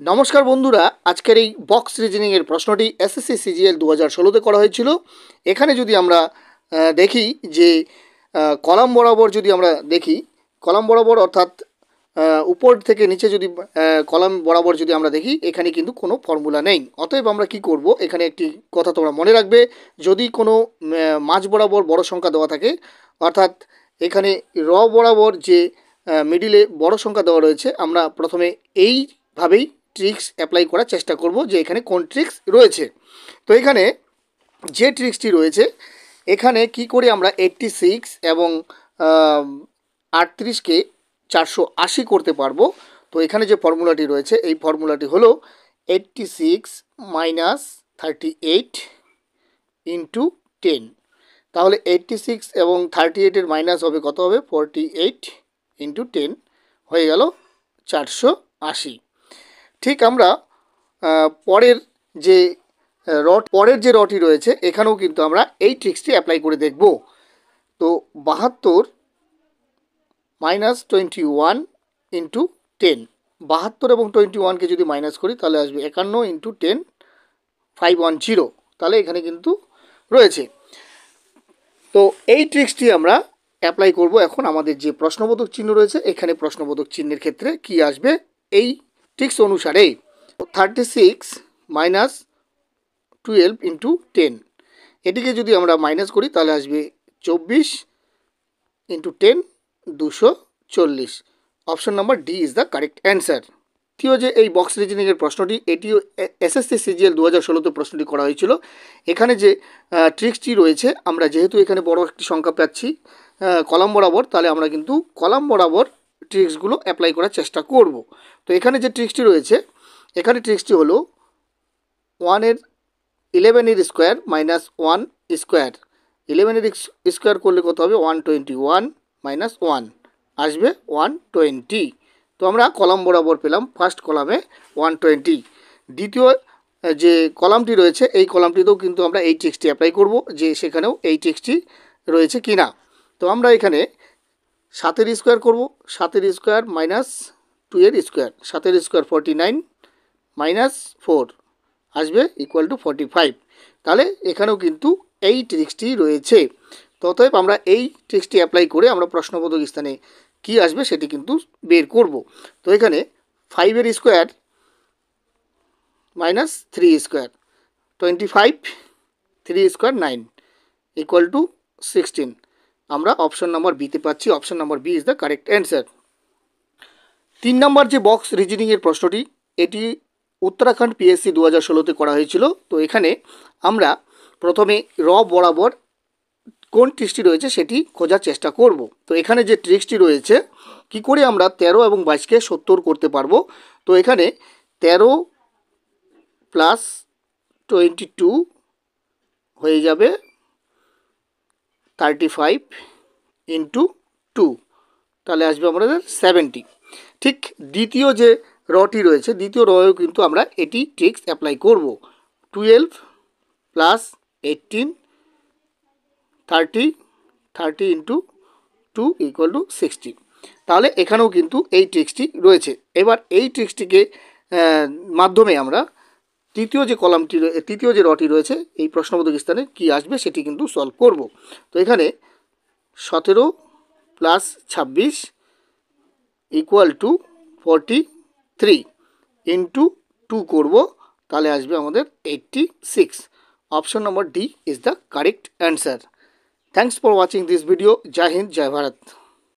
নমস্কার বন্ধুরা, আজকের এই বক্স রিজনিংয়ের প্রশ্নটি এসএসসি সিজিএল 2016-তে করা হয়েছিল। এখানে যদি আমরা দেখি যে কলাম বরাবর যদি আমরা দেখি, কলাম বরাবর অর্থাৎ উপর থেকে নিচে যদি কলাম বরাবর যদি আমরা দেখি, এখানে কিন্তু কোনো ফর্মুলা নেই। অতএব আমরা কি করব, এখানে একটি কথা তোমরা মনে রাখবে, যদি কোনো মাঝ বরাবর বড় সংখ্যা দেওয়া থাকে, অর্থাৎ এখানে র বরাবর যে মিডিলে বড় সংখ্যা দেওয়া রয়েছে, আমরা প্রথমে এইভাবেই ট্রিক্স অ্যাপ্লাই করার চেষ্টা করব যে এখানে কোন ট্রিক্স রয়েছে। তো এখানে যে ট্রিক্সটি রয়েছে, এখানে কি করে আমরা 86 এবং 38কে 480 করতে পারবো। তো এখানে যে ফর্মুলাটি রয়েছে, এই ফর্মুলাটি হলো 86 মাইনাস 38 ইন্টু 10। তাহলে 86 এবং 38-এর মাইনাস হবে কত হবে, 48 ইন্টু 10 হয়ে গেল 480। ঠিক আমরা পরের যে রটি রয়েছে, এখানেও কিন্তু আমরা এই ট্রিক্সটি অ্যাপ্লাই করে দেখব। তো 72 মাইনাস 21 ইন্টু 10, 72 এবং 21কে যদি মাইনাস করি তাহলে আসবে 51 ইন্টু 10, 510। তাহলে এখানে কিন্তু রয়েছে। তো এই ট্রিক্সটি আমরা অ্যাপ্লাই করব। এখন আমাদের যে প্রশ্নবোধক চিহ্ন রয়েছে, এখানে প্রশ্নবোধক চিহ্নের ক্ষেত্রে কি আসবে, এই ট্রিক্স অনুসারে 36 মাইনাস 12 ইন্টু 10, এটিকে যদি আমরা মাইনাস করি তাহলে আসবে 24 into 10, 240। Option number D is the correct answer. তৃতীয় যে এই বক্স রিজনিংয়ের প্রশ্নটি, এটিও এসএসসি সিজিএল 2016-তে প্রশ্নটি করা হয়েছিল। এখানে যে ট্রিক্সটি রয়েছে, আমরা যেহেতু এখানে বড় একটি সংখ্যা পাচ্ছি কলাম বরাবর, তাহলে আমরা কিন্তু কলাম বরাবর ট্রিক্সগুলো অ্যাপ্লাই করার চেষ্টা করব। তো এখানে যে ট্রিক্সটি রয়েছে, এখানে ট্রিক্সটি হলো 11 স্কোয়ার মাইনাস 1 স্কোয়ার। 11 স্কোয়ার করলে কত হবে, 121 মাইনাস 1 আসবে 120। তো আমরা কলাম বরাবর পেলাম ফার্স্ট কলামে 120। দ্বিতীয় যে কলামটি রয়েছে, এই কলামটিতেও কিন্তু আমরা এই ট্রিক্সটি অ্যাপ্লাই করব, যে সেখানেও এই ট্রিক্সটি রয়েছে কি না। তো আমরা এখানে 7 স্কোয়ার করব, 7 square minus 2 square, 7 square 49 minus 4 আসবে ইকুয়াল টু 45। তাহলে এখানেও কিন্তু এই ট্রিক্সটি রয়েছে। অতএব আমরা এই ট্রিক্সটি অ্যাপ্লাই করে আমরা প্রশ্নবোধক স্থানে কি আসবে সেটি কিন্তু বের করব। তো এখানে 5 square minus 3 square, 25, 3 square 9 equal to 16। আমরা অপশন নাম্বার বিতে পাচ্ছি। Option number B is the correct answer. 3 number যে বক্স রিজনিংয়ের প্রশ্নটি, এটি উত্তরাখণ্ড পিএসসি 2016-তে করা হয়েছিল। তো এখানে আমরা প্রথমে র বরাবর কোন ট্রিক্সটি রয়েছে সেটি খোঁজার চেষ্টা করব। তো এখানে যে ট্রিক্সটি রয়েছে, কি করে আমরা 13 এবং 22কে 70 করতে পারবো। তো এখানে 13 প্লাস 22 হয়ে যাবে 35 ইন্টু 2, তাহলে আসবে আমাদের 70। ঠিক দ্বিতীয় যে রটি রয়েছে, দ্বিতীয় রয়েও কিন্তু আমরা এটি ট্রিক্স অ্যাপ্লাই করব। 12 প্লাস 18, 30 ইন্টু 2 ইকুয়াল টু 60। তাহলে এখানেও কিন্তু এই ট্রিক্সটি রয়েছে। এবার এই ট্রিক্সটিকে মাধ্যমে আমরা তৃতীয় যে রটি রয়েছে, এই প্রশ্নবোধক স্থানে কি আসবে সেটি কিন্তু সলভ করব। তো এখানে 17 প্লাস 26 ইকুয়াল টু 43 ইন্টু 2 করব, তাহলে আসবে আমাদের 86। Option number D is the correct answer. Thanks for watching this video. জয় হিন্দ, জয় ভারত।